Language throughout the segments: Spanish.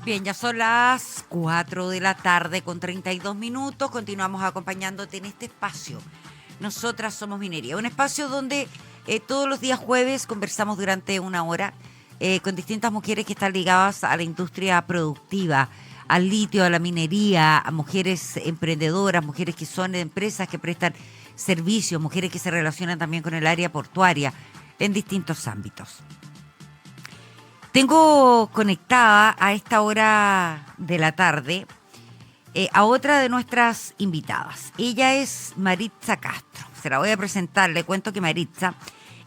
Bien, ya son las 4 de la tarde con 32 minutos. Continuamos acompañándote en este espacio. Nosotras somos Minería, un espacio donde todos los días jueves conversamos durante una hora con distintas mujeres que están ligadas a la industria productiva, al litio, a la minería, a mujeres emprendedoras, mujeres que son empresas que prestan servicios, mujeres que se relacionan también con el área portuaria en distintos ámbitos. Tengo conectada a esta hora de la tarde a otra de nuestras invitadas. Ella es Maritza Castro. Se la voy a presentar. Le cuento que Maritza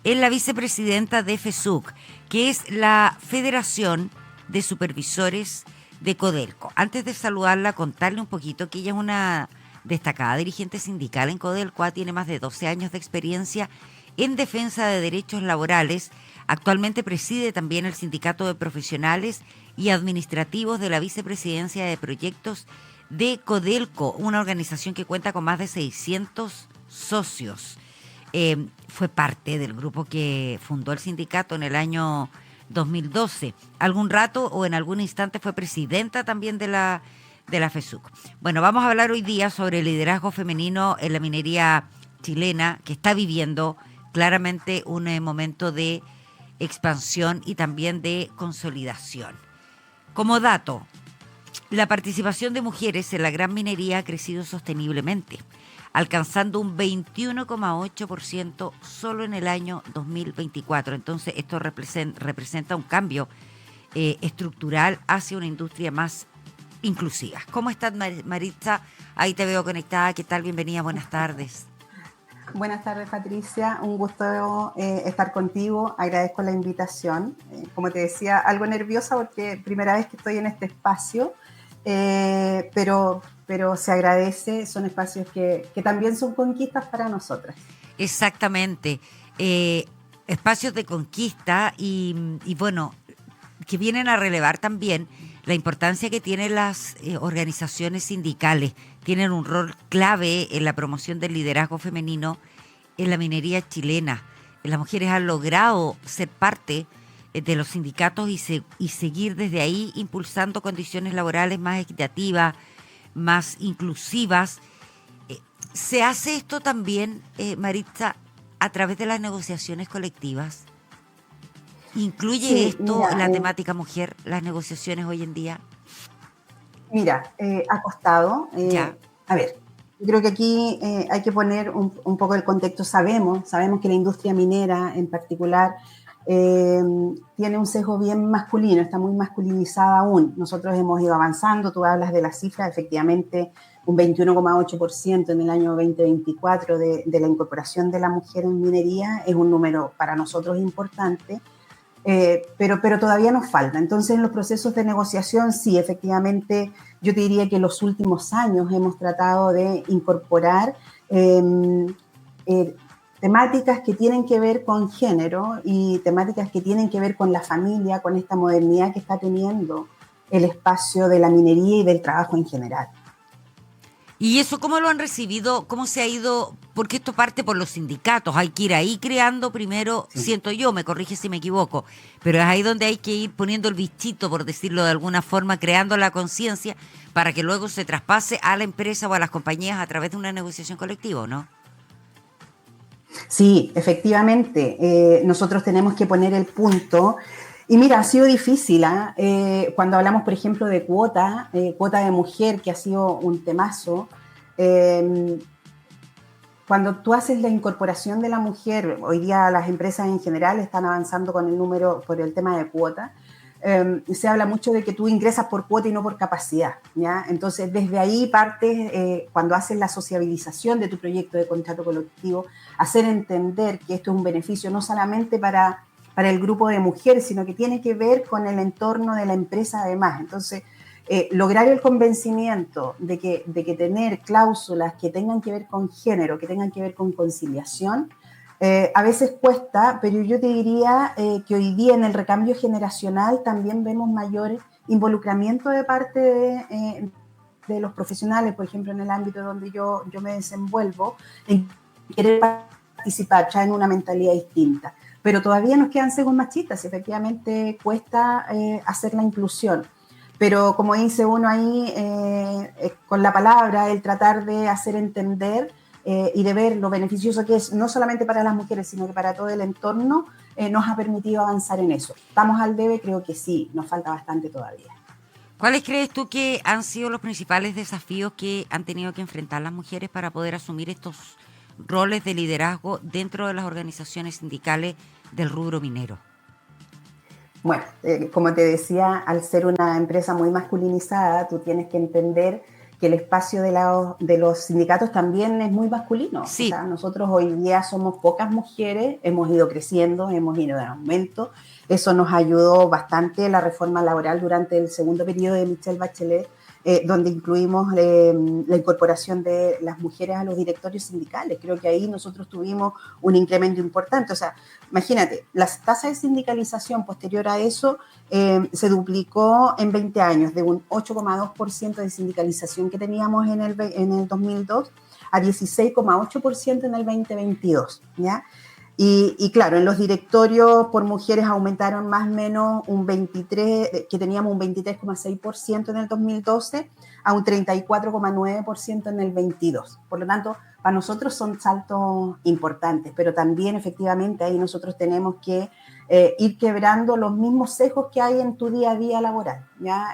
es la vicepresidenta de FESUC, que es la Federación de Supervisores de Codelco. Antes de saludarla, contarle un poquito que ella es una destacada dirigente sindical en Codelco. Tiene más de 12 años de experiencia en defensa de derechos laborales. Actualmente preside también el Sindicato de Profesionales y Administrativos de la Vicepresidencia de Proyectos de Codelco, una organización que cuenta con más de 600 socios. Fue parte del grupo que fundó el sindicato en el año 2012. Algún rato o en algún instante fue presidenta también de la FESUC. Bueno, vamos a hablar hoy día sobre el liderazgo femenino en la minería chilena, que está viviendo claramente un momento de expansión y también de consolidación. Como dato, la participación de mujeres en la gran minería ha crecido sosteniblemente, alcanzando un 21,8% solo en el año 2024. Entonces, esto representa un cambio estructural hacia una industria más inclusiva. ¿Cómo estás, Maritza? Ahí te veo conectada. ¿Qué tal? Bienvenida, buenas tardes. Buenas tardes, Patricia. Un gusto estar contigo. Agradezco la invitación. Como te decía, algo nerviosa porque primera vez que estoy en este espacio, pero se agradece. Son espacios que también son conquistas para nosotras. Exactamente. Espacios de conquista y bueno, que vienen a relevar también la importancia que tienen las organizaciones sindicales. Tienen un rol clave en la promoción del liderazgo femenino en la minería chilena. Las mujeres han logrado ser parte de los sindicatos y seguir desde ahí impulsando condiciones laborales más equitativas, más inclusivas. ¿Se hace esto también, Maritza, a través de las negociaciones colectivas? ¿Incluye esto la temática mujer, las negociaciones hoy en día? Mira, ha costado. A ver, yo creo que aquí hay que poner un poco el contexto. Sabemos que la industria minera en particular tiene un sesgo bien masculino, está muy masculinizada aún. Nosotros hemos ido avanzando, tú hablas de las cifras, efectivamente un 21,8% en el año 2024 de la incorporación de la mujer en minería es un número para nosotros importante. Pero todavía nos falta. Entonces, en los procesos de negociación, sí, efectivamente, yo te diría que en los últimos años hemos tratado de incorporar temáticas que tienen que ver con género y temáticas que tienen que ver con la familia, con esta modernidad que está teniendo el espacio de la minería y del trabajo en general. ¿Y eso cómo lo han recibido? ¿Cómo se ha ido? Porque esto parte por los sindicatos. Hay que ir ahí creando primero, sí. Siento yo, me corrige si me equivoco, pero es ahí donde hay que ir poniendo el bichito, por decirlo de alguna forma, creando la conciencia para que luego se traspase a la empresa o a las compañías a través de una negociación colectiva, ¿no? Sí, efectivamente. Nosotros tenemos que poner el punto. Y mira, ha sido difícil, cuando hablamos, por ejemplo, de cuota de mujer, que ha sido un temazo. Cuando tú haces la incorporación de la mujer, hoy día las empresas en general están avanzando con el número, por el tema de cuota, se habla mucho de que tú ingresas por cuota y no por capacidad, ¿ya? Entonces, desde ahí partes, cuando haces la sociabilización de tu proyecto de contrato colectivo, hacer entender que esto es un beneficio no solamente para el grupo de mujeres, sino que tiene que ver con el entorno de la empresa además. Entonces, lograr el convencimiento de que tener cláusulas que tengan que ver con género, que tengan que ver con conciliación, a veces cuesta, pero yo te diría que hoy día en el recambio generacional también vemos mayor involucramiento de parte de los profesionales, por ejemplo, en el ámbito donde yo me desenvuelvo, en querer participar, traen una mentalidad distinta. Pero todavía nos quedan sesgos machistas, efectivamente cuesta hacer la inclusión. Pero como dice uno ahí, con la palabra, el tratar de hacer entender y de ver lo beneficioso que es, no solamente para las mujeres, sino que para todo el entorno, nos ha permitido avanzar en eso. ¿Estamos al debe? Creo que sí, nos falta bastante todavía. ¿Cuáles crees tú que han sido los principales desafíos que han tenido que enfrentar las mujeres para poder asumir estos roles de liderazgo dentro de las organizaciones sindicales del rubro minero? Bueno, como te decía, al ser una empresa muy masculinizada, tú tienes que entender que el espacio de los sindicatos también es muy masculino. O Sí. sea, nosotros hoy día somos pocas mujeres, hemos ido creciendo, hemos ido en aumento. Eso nos ayudó bastante la reforma laboral durante el segundo periodo de Michelle Bachelet, donde incluimos la incorporación de las mujeres a los directorios sindicales. Creo que ahí nosotros tuvimos un incremento importante. O sea, imagínate, la tasa de sindicalización posterior a eso se duplicó en 20 años, de un 8,2% de sindicalización que teníamos en el 2002 a 16,8% en el 2022, ¿ya? Y claro, en los directorios por mujeres aumentaron más o menos un 23, que teníamos un 23,6% en el 2012 a un 34,9% en el 22. Por lo tanto, para nosotros son saltos importantes, pero también efectivamente ahí nosotros tenemos que ir quebrando los mismos sesgos que hay en tu día a día laboral, ¿ya?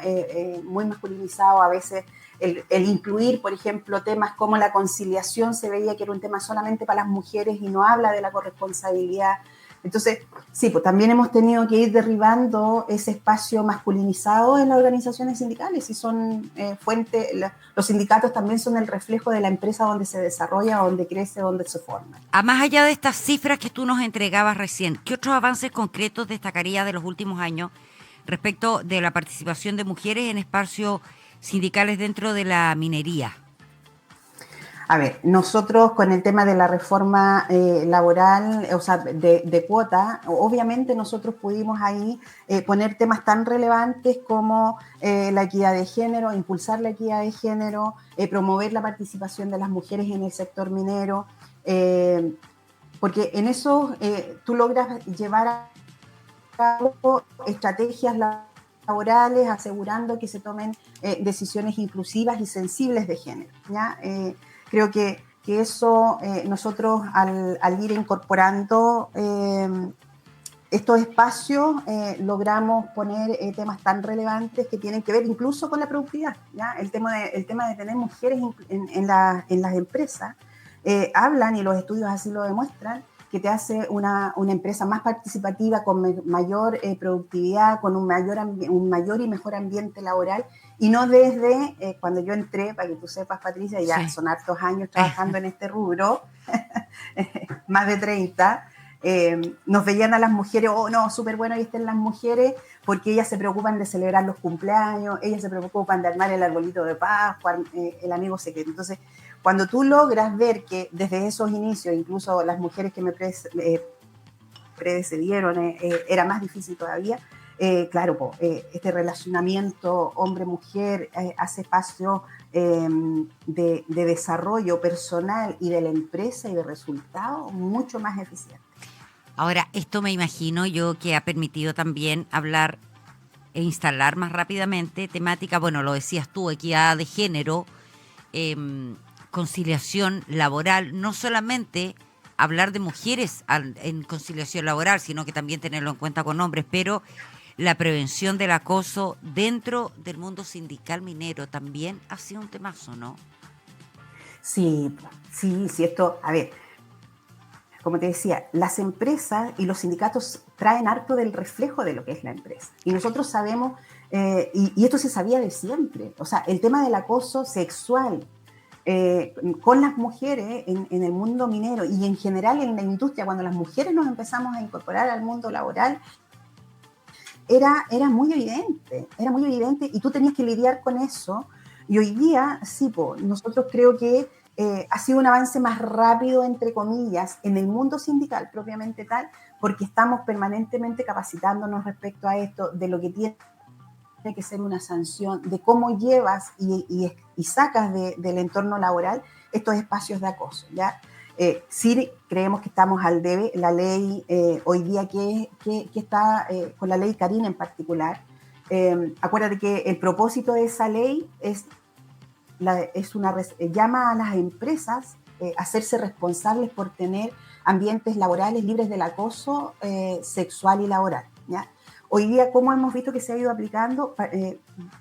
Muy masculinizado a veces. El incluir, por ejemplo, temas como la conciliación se veía que era un tema solamente para las mujeres y no habla de la corresponsabilidad. Entonces, sí, pues también hemos tenido que ir derribando ese espacio masculinizado en las organizaciones sindicales y son los sindicatos también son el reflejo de la empresa donde se desarrolla, donde crece, donde se forma. Más allá de estas cifras que tú nos entregabas recién, ¿qué otros avances concretos destacarías de los últimos años respecto de la participación de mujeres en espacios sindicales dentro de la minería? A ver, nosotros con el tema de la reforma laboral, o sea, de cuota, obviamente nosotros pudimos ahí poner temas tan relevantes como la equidad de género, impulsar la equidad de género, promover la participación de las mujeres en el sector minero, porque en eso tú logras llevar a cabo estrategias laborales asegurando que se tomen decisiones inclusivas y sensibles de género, ¿ya? Creo que eso nosotros al ir incorporando estos espacios logramos poner temas tan relevantes que tienen que ver incluso con la productividad, ¿ya? El tema de tener mujeres en las empresas hablan, y los estudios así lo demuestran, que te hace una empresa más participativa, con mayor productividad, con un mayor y mejor ambiente laboral, y no desde cuando yo entré, para que tú sepas, Patricia, ya sí, son hartos años trabajando en este rubro, más de 30, nos veían a las mujeres, oh no, súper bueno, ahí están las mujeres, porque ellas se preocupan de celebrar los cumpleaños, ellas se preocupan de armar el arbolito de Pascua, el amigo secreto. Entonces, cuando tú logras ver que desde esos inicios, incluso las mujeres que me precedieron, era más difícil todavía, claro, este relacionamiento hombre-mujer hace espacio de desarrollo personal y de la empresa y de resultados mucho más eficiente. Ahora, esto me imagino yo que ha permitido también hablar e instalar más rápidamente temática, bueno, lo decías tú, equidad de género, conciliación laboral, no solamente hablar de mujeres en conciliación laboral, sino que también tenerlo en cuenta con hombres, pero la prevención del acoso dentro del mundo sindical minero también ha sido un temazo, ¿no? Sí, esto, a ver, como te decía, las empresas y los sindicatos traen harto del reflejo de lo que es la empresa. Y nosotros sabemos, y esto se sabía de siempre, o sea, el tema del acoso sexual con las mujeres en el mundo minero y en general en la industria, cuando las mujeres nos empezamos a incorporar al mundo laboral, era muy evidente y tú tenías que lidiar con eso. Y hoy día, sí, nosotros creo que ha sido un avance más rápido, entre comillas, en el mundo sindical propiamente tal, porque estamos permanentemente capacitándonos respecto a esto, de lo que tiene que ser una sanción, de cómo llevas y sacas del entorno laboral estos espacios de acoso, ¿ya? Sí creemos que estamos al debe. La ley hoy día que está con la ley Karina en particular, Acuérdate que el propósito de esa ley llama a las empresas a hacerse responsables por tener ambientes laborales libres del acoso sexual y laboral, ¿ya? Hoy día, ¿cómo hemos visto que se ha ido aplicando?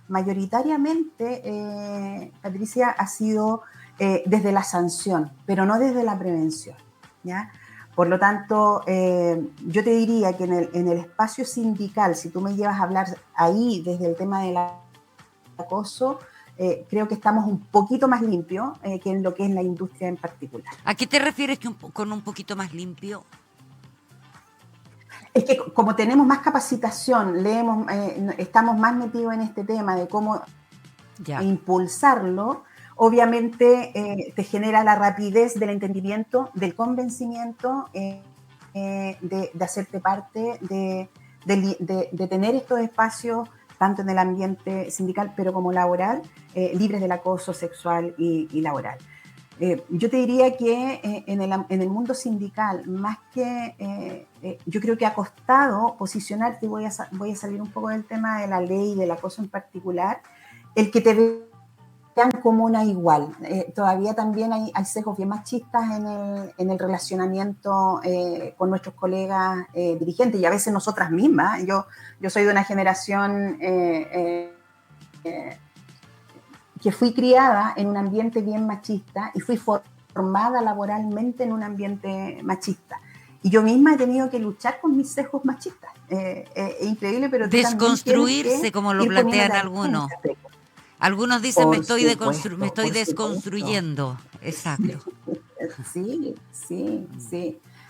Mayoritariamente, Patricia, ha sido desde la sanción, pero no desde la prevención, ¿ya? Por lo tanto, yo te diría que en el espacio sindical, si tú me llevas a hablar ahí desde el tema del acoso, creo que estamos un poquito más limpios que en lo que es la industria en particular. ¿A qué te refieres con un poquito más limpio? Es que como tenemos más capacitación, leemos, estamos más metidos en este tema de cómo impulsarlo, obviamente te genera la rapidez del entendimiento, del convencimiento, de hacerte parte, de tener estos espacios, tanto en el ambiente sindical, pero como laboral, libres del acoso sexual y laboral. Yo te diría que en el mundo sindical, más que, yo creo que ha costado posicionarte, y voy a salir un poco del tema de la ley y del acoso en particular, el que te vean como una igual. Todavía también hay sesgos bien machistas en el relacionamiento con nuestros colegas dirigentes y a veces nosotras mismas. Yo soy de una generación que fui criada en un ambiente bien machista y fui formada laboralmente en un ambiente machista. Y yo misma he tenido que luchar con mis sesgos machistas. Es increíble, pero tú desconstruirse, como lo plantean algunos. Algunos dicen me estoy desconstruyendo. Exacto. Sí.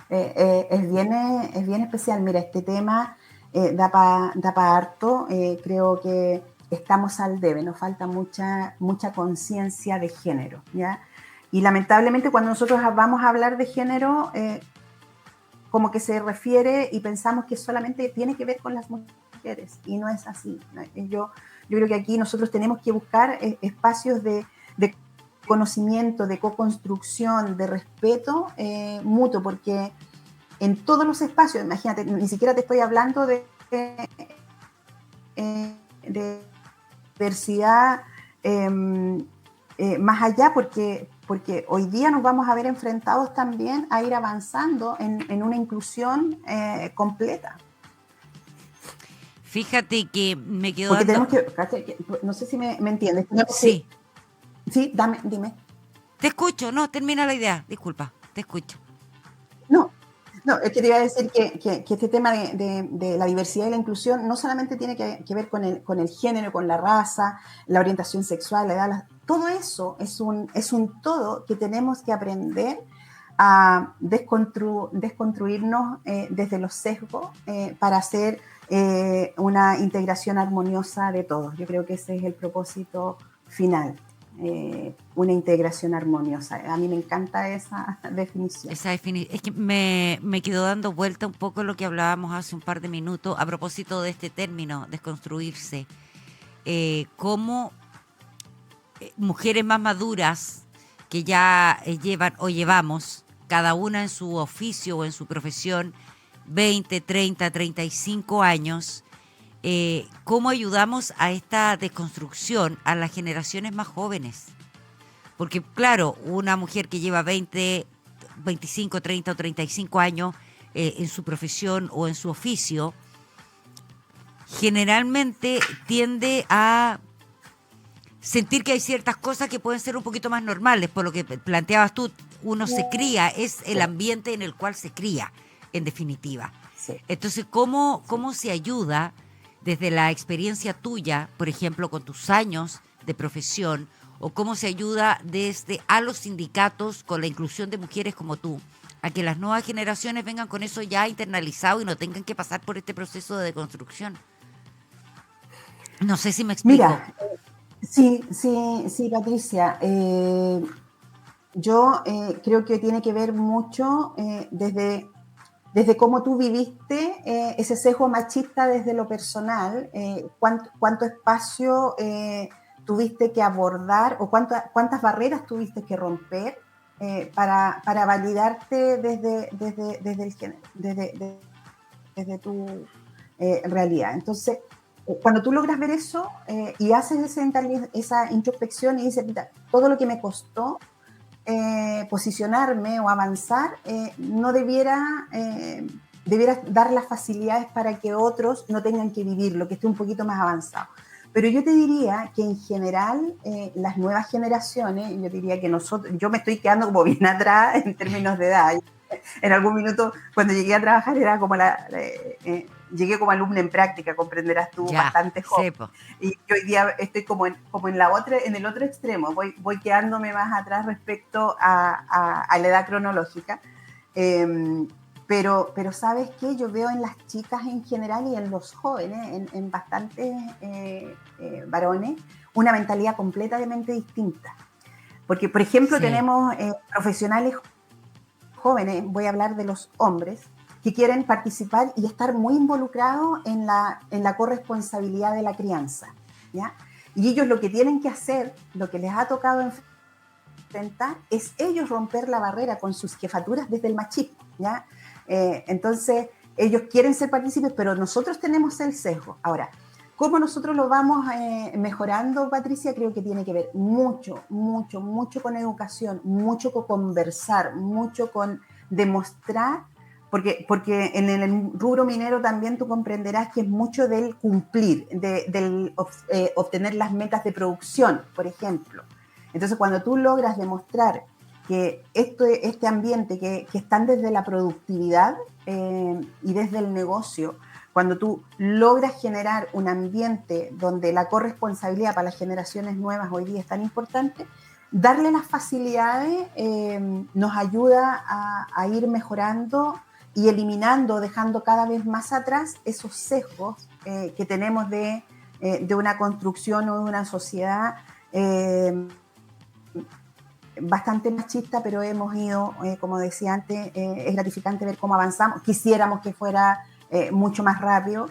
Es bien especial. Mira, este tema da pa harto. Creo que estamos al debe, nos falta mucha conciencia de género, ¿ya? Y lamentablemente cuando nosotros vamos a hablar de género, como que se refiere y pensamos que solamente tiene que ver con las mujeres, y no es así. Yo creo que aquí nosotros tenemos que buscar espacios de conocimiento, de co-construcción, de respeto mutuo, porque en todos los espacios, imagínate, ni siquiera te estoy hablando de diversidad más allá, porque hoy día nos vamos a ver enfrentados también a ir avanzando en una inclusión completa. Fíjate que me quedó porque tenemos que, no sé si me entiendes. Sí. Sí, dime. Te escucho, no, termina la idea, disculpa, te escucho. No, es que te iba a decir que este tema de la diversidad y la inclusión no solamente tiene que ver con el género, con la raza, la orientación sexual, la edad, todo eso es un todo que tenemos que aprender a desconstruirnos desde los sesgos para hacer una integración armoniosa de todos. Yo creo que ese es el propósito final. Una integración armoniosa. A mí me encanta esa definición. Es que me quedó dando vuelta un poco lo que hablábamos hace un par de minutos a propósito de este término, desconstruirse. Cómo mujeres más maduras que ya llevamos, cada una en su oficio o en su profesión, 20, 30, 35 años, cómo ayudamos a esta desconstrucción a las generaciones más jóvenes. Porque claro, una mujer que lleva 20, 25, 30 o 35 años en su profesión o en su oficio, generalmente tiende a sentir que hay ciertas cosas que pueden ser un poquito más normales, por lo que planteabas tú, uno se cría, es el ambiente en el cual se cría, en definitiva. Sí. Entonces, ¿cómo se ayuda desde la experiencia tuya, por ejemplo, con tus años de profesión, o cómo se ayuda desde a los sindicatos con la inclusión de mujeres como tú, a que las nuevas generaciones vengan con eso ya internalizado y no tengan que pasar por este proceso de deconstrucción? No sé si me explico. Mira, sí, Patricia. Yo creo que tiene que ver mucho desde cómo tú viviste ese sesgo machista desde lo personal, cuánto espacio tuviste que abordar o cuántas barreras tuviste que romper para validarte desde el género, desde tu realidad. Entonces, cuando tú logras ver eso y haces esa introspección y dices, mira, todo lo que me costó posicionarme o avanzar, no debiera dar las facilidades para que otros no tengan que vivirlo, que esté un poquito más avanzado. Pero yo te diría que en general las nuevas generaciones, yo diría que yo me estoy quedando como bien atrás en términos de edad. En algún minuto, cuando llegué a trabajar, era como llegué como alumna en práctica, comprenderás tú, Ya, bastante joven. sepo. Y hoy día estoy como en el otro extremo, voy quedándome más atrás respecto a la edad cronológica. Pero ¿sabes qué? Yo veo en las chicas en general y en los jóvenes, en bastantes varones, una mentalidad completamente distinta. Porque, por ejemplo, Sí, tenemos profesionales jóvenes, voy a hablar de los hombres, que quieren participar y estar muy involucrados en la corresponsabilidad de la crianza, ¿ya? Y ellos lo que tienen que hacer, lo que les ha tocado enfrentar, es ellos romper la barrera con sus jefaturas desde el machismo, ¿ya? Entonces, ellos quieren ser partícipes, pero nosotros tenemos el sesgo. Ahora, ¿cómo nosotros lo vamos mejorando, Patricia? Creo que tiene que ver mucho, mucho, mucho con educación, mucho con conversar, mucho con demostrar, porque en el rubro minero también tú comprenderás que es mucho del cumplir, del obtener las metas de producción, por ejemplo. Entonces, cuando tú logras demostrar que este ambiente que están desde la productividad y desde el negocio, cuando tú logras generar un ambiente donde la corresponsabilidad para las generaciones nuevas hoy día es tan importante, darle las facilidades nos ayuda a ir mejorando y eliminando, dejando cada vez más atrás esos sesgos que tenemos de una construcción o de una sociedad bastante machista, pero hemos ido, como decía antes, es gratificante ver cómo avanzamos. Quisiéramos que fuera mucho más rápido,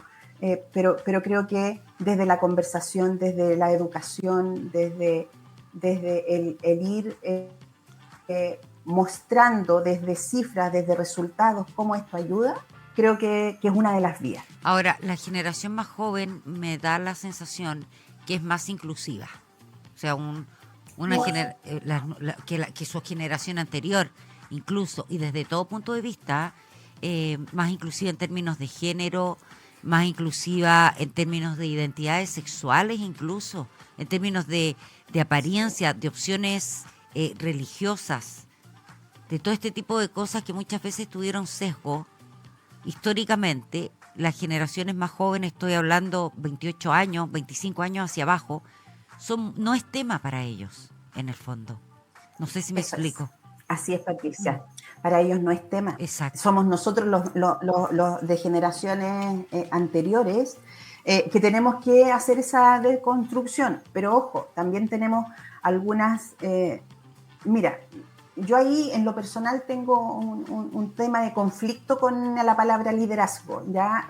pero creo que desde la conversación, desde la educación, desde el ir mostrando desde cifras, desde resultados, cómo esto ayuda, creo que es una de las vías. ahora, la generación más joven me da la sensación que es más inclusiva. O sea, que su generación anterior, incluso, y desde todo punto de vista, más inclusiva en términos de género, más inclusiva en términos de identidades sexuales, incluso, en términos de apariencia, de opciones religiosas, de todo este tipo de cosas que muchas veces tuvieron sesgo históricamente. Las generaciones más jóvenes, estoy hablando 28 años, 25 años hacia abajo, no es tema para ellos, en el fondo. No sé si me Eso es. explico. Así es, Patricia. Para ellos no es tema. Exacto. Somos nosotros los de generaciones anteriores que tenemos que hacer esa deconstrucción. Pero ojo, también tenemos algunas... mira, yo ahí en lo personal tengo un tema de conflicto con la palabra liderazgo, ¿ya?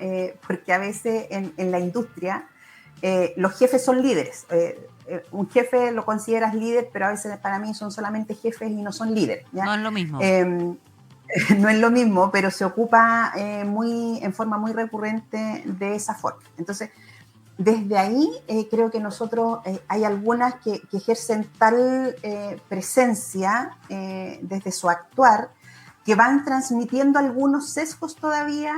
Porque a veces en la industria los jefes son líderes. Un jefe lo consideras líder, pero a veces para mí son solamente jefes y no son líderes, ¿ya? No es lo mismo. No es lo mismo, pero se ocupa en forma muy recurrente de esa forma. Entonces, desde ahí creo que nosotros hay algunas que ejercen tal presencia desde su actuar que van transmitiendo algunos sesgos todavía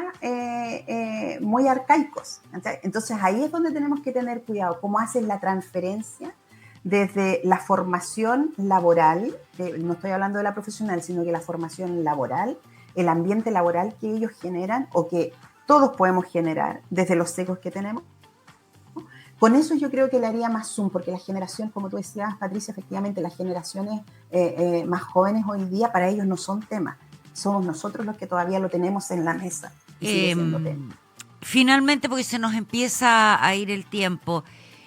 muy arcaicos. Entonces ahí es donde tenemos que tener cuidado, cómo hacen la transferencia desde la formación laboral, no estoy hablando de la profesional, sino que la formación laboral, el ambiente laboral que ellos generan o que todos podemos generar desde los sesgos que tenemos. Con eso yo creo que le haría más zoom, porque la generación, como tú decías, Patricia, efectivamente las generaciones más jóvenes hoy día, para ellos no son temas. Somos nosotros los que todavía lo tenemos en la mesa y sigue siendo tema. Finalmente, porque se nos empieza a ir el tiempo,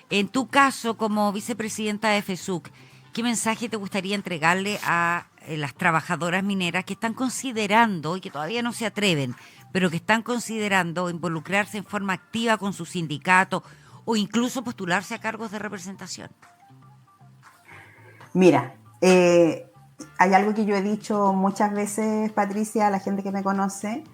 en tu caso como vicepresidenta de FESUC, ¿qué mensaje te gustaría entregarle a las trabajadoras mineras que están considerando, y que todavía no se atreven, pero que están considerando involucrarse en forma activa con su sindicato o incluso postularse a cargos de representación? Mira, hay algo que yo he dicho muchas veces, Patricia, a la gente que me conoce,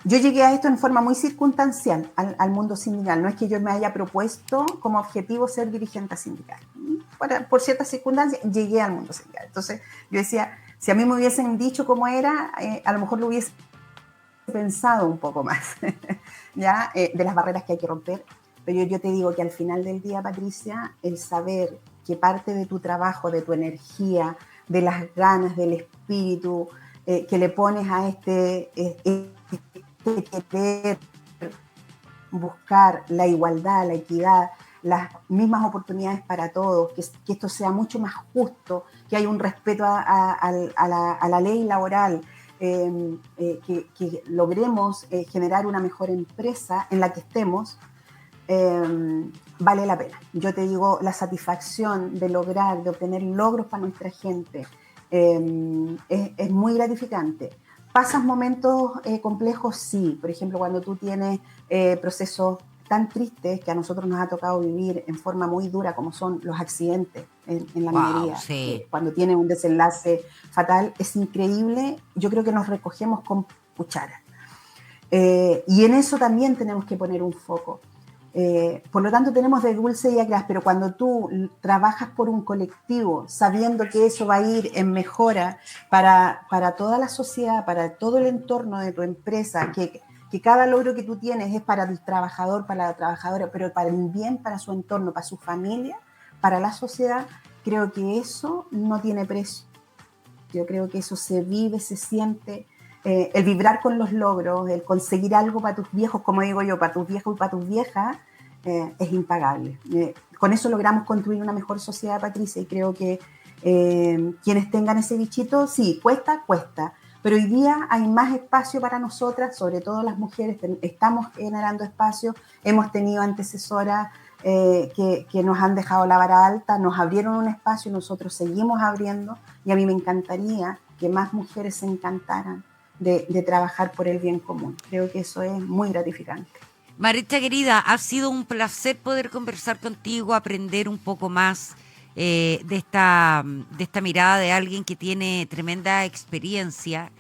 Yo llegué a esto en forma muy circunstancial al mundo sindical. No es que yo me haya propuesto como objetivo ser dirigente sindical. Por ciertas circunstancias llegué al mundo sindical. Entonces yo decía, si a mí me hubiesen dicho cómo era, a lo mejor lo hubiese pensado un poco más, ¿ya? De las barreras que hay que romper. Pero yo te digo que al final del día, Patricia, el saber que parte de tu trabajo, de tu energía, de las ganas, del espíritu que le pones a este querer buscar la igualdad, la equidad, las mismas oportunidades para todos, que esto sea mucho más justo, que haya un respeto a la ley laboral, que logremos generar una mejor empresa en la que estemos, vale la pena. Yo te digo, la satisfacción de lograr, de obtener logros para nuestra gente, es muy gratificante. ¿Pasas momentos complejos? Sí. Por ejemplo, cuando tú tienes procesos tan tristes que a nosotros nos ha tocado vivir en forma muy dura, como son los accidentes en la minería, sí. cuando tienen un desenlace fatal, es increíble. Yo creo que nos recogemos con cuchara. Y en eso también tenemos que poner un foco. Por lo tanto, tenemos de dulce y agraz, pero cuando tú trabajas por un colectivo, sabiendo que eso va a ir en mejora para toda la sociedad, para todo el entorno de tu empresa, que cada logro que tú tienes es para el trabajador, para la trabajadora, pero para el bien, para su entorno, para su familia, para la sociedad, creo que eso no tiene precio. Yo creo que eso se vive, se siente. El vibrar con los logros, el conseguir algo para tus viejos, como digo yo, para tus viejos y para tus viejas, es impagable. Con eso logramos construir una mejor sociedad, Patricia, y creo que quienes tengan ese bichito, sí, cuesta, pero hoy día hay más espacio para nosotras, sobre todo las mujeres, estamos generando espacio, hemos tenido antecesoras que nos han dejado la vara alta, nos abrieron un espacio y nosotros seguimos abriendo, y a mí me encantaría que más mujeres se encantaran de trabajar por el bien común. Creo que eso es muy gratificante. Maritza querida, ha sido un placer poder conversar contigo, aprender un poco más de esta mirada de alguien que tiene tremenda experiencia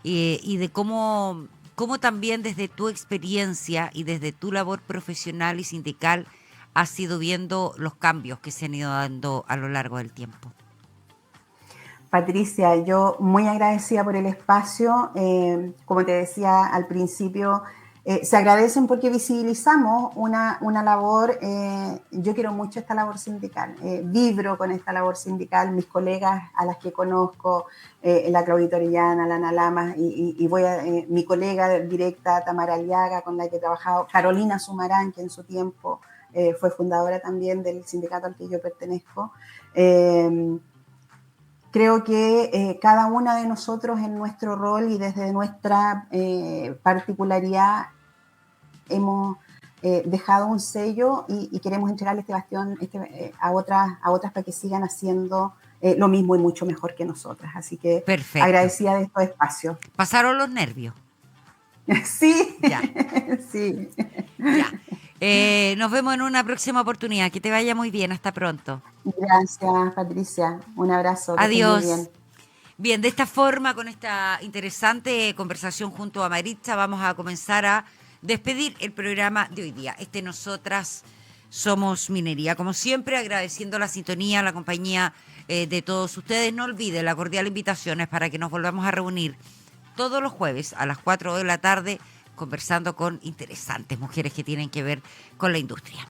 y de cómo también desde tu experiencia y desde tu labor profesional y sindical has ido viendo los cambios que se han ido dando a lo largo del tiempo. Patricia, yo muy agradecida por el espacio. Como te decía al principio, se agradecen porque visibilizamos una labor. Yo quiero mucho esta labor sindical, vibro con esta labor sindical, mis colegas a las que conozco, la Claudita Orellana, la Ana Lamas, y mi colega directa, Tamara Aliaga, con la que he trabajado, Carolina Sumarán, que en su tiempo fue fundadora también del sindicato al que yo pertenezco. Creo que cada una de nosotros en nuestro rol y desde nuestra particularidad hemos dejado un sello y queremos entregarle este bastión a otras para que sigan haciendo lo mismo y mucho mejor que nosotras. Así que perfecto. Agradecida de estos espacios. ¿Pasaron los nervios? Sí. Ya. Sí. Ya. Nos vemos en una próxima oportunidad. Que te vaya muy bien. Hasta pronto. Gracias, Patricia. Un abrazo. Adiós. Que estés muy bien. Bien, de esta forma, con esta interesante conversación junto a Maritza, vamos a comenzar a despedir el programa de hoy día. Nosotras somos Minería. Como siempre, agradeciendo la sintonía, la compañía de todos ustedes. No olviden, la cordial invitación es para que nos volvamos a reunir todos los jueves a las 4 de la tarde conversando con interesantes mujeres que tienen que ver con la industria.